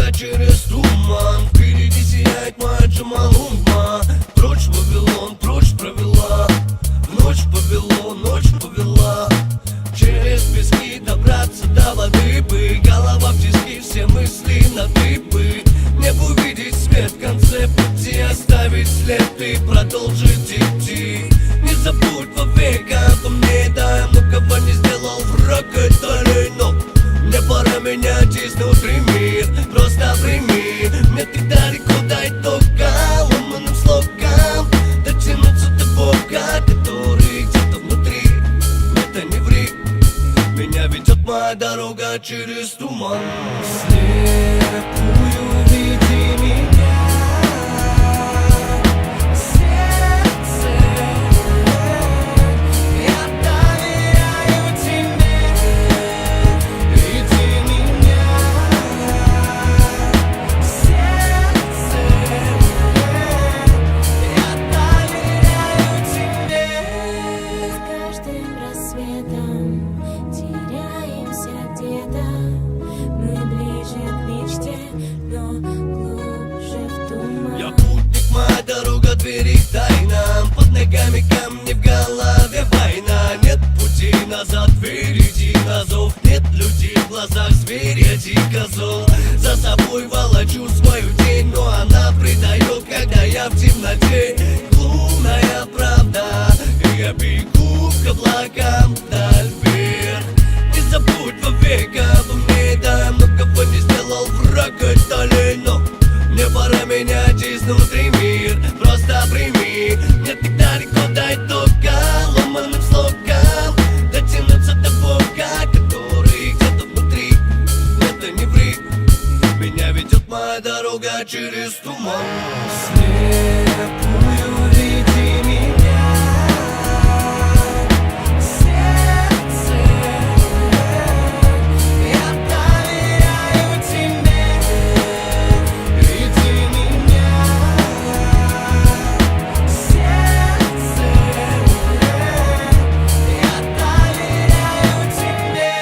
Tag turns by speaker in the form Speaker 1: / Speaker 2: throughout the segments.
Speaker 1: дорога через туман. Впереди сияет моя Джамалунгма. Прочь Вавилон, прочь провела. В ночь повело, ночь повела. Через пески добраться до воды бы. Голова в тиски, все мысли на ты бы. Не увидеть свет в конце пути, оставить след и продолжить идти. Не забудь вовек обо мне, да, многого не сделал враг, это лень. Мне пора менять изнутри мир, просто прими. Мне так далеко, дай только ломаным слогам дотянуться до Бога, который где-то внутри. Это не ври, меня ведет моя дорога через туман. Слепую веди меня, сердце, я доверяю тебе. Веди меня, сердце, я доверяю тебе.
Speaker 2: С каждым рассветом теряемся где-то. Мы ближе к мечте, но глубже в туман.
Speaker 1: Я путник, моя дорога, двери к тайнам. Под ногами камни, в голове война. Нет пути назад, впереди на зов. Нет людей в глазах зверя, дико зол. За собой волочу свою тень, но она предает, когда я в темноте. Глумная правда, и я бегу к облакам вдаль вверх. Не забудь вовек обо мне, да, многого не сделал враг, это лень. Но мне пора менять изнутри мир, просто прими. Мне так далеко, дай только ломаным слогам дотянуться до Бога, который где-то внутри. Это не ври, меня ведет моя дорога через туман. Слепую веди меня, сердце, я доверяю тебе. Веди меня, сердце, я доверяю тебе.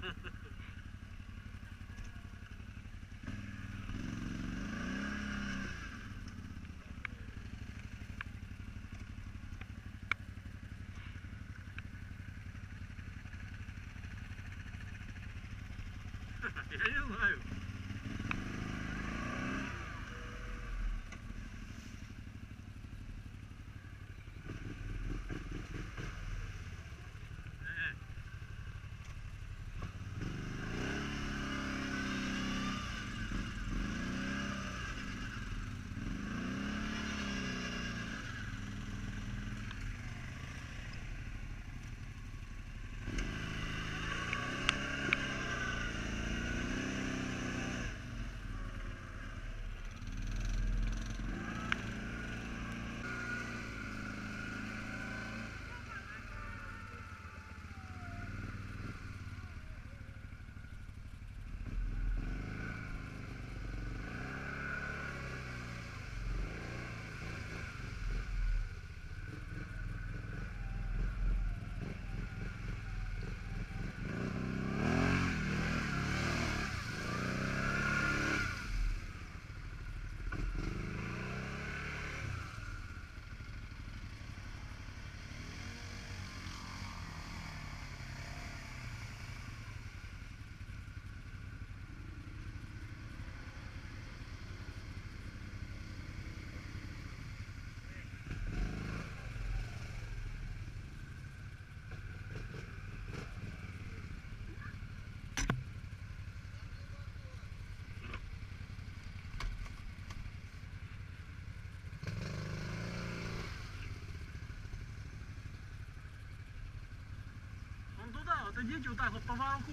Speaker 3: Я не знаю. Вон туда, отойдите вот так вот по вороку.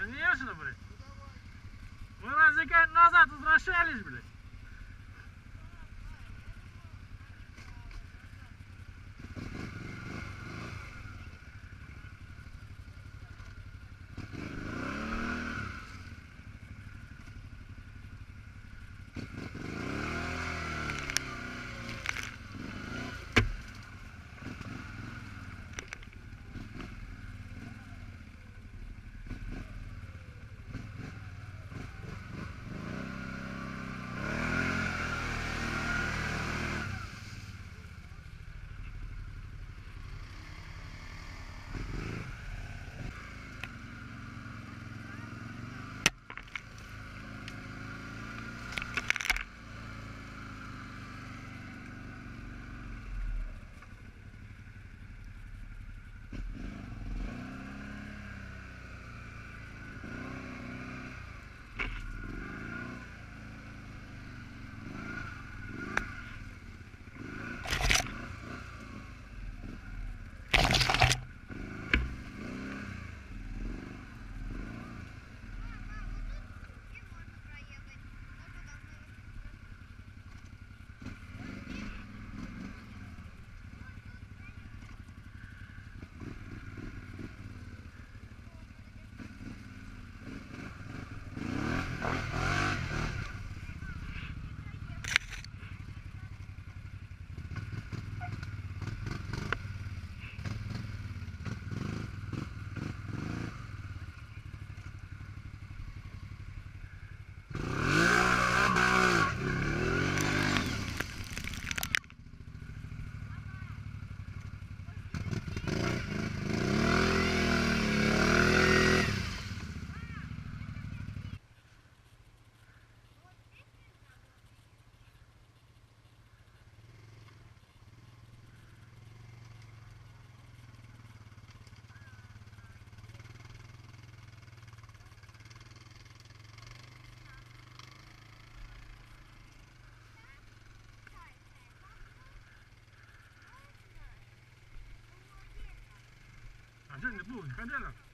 Speaker 3: Конечно, блядь. Мы разве как назад возвращались, блядь? А что не было, не ходили?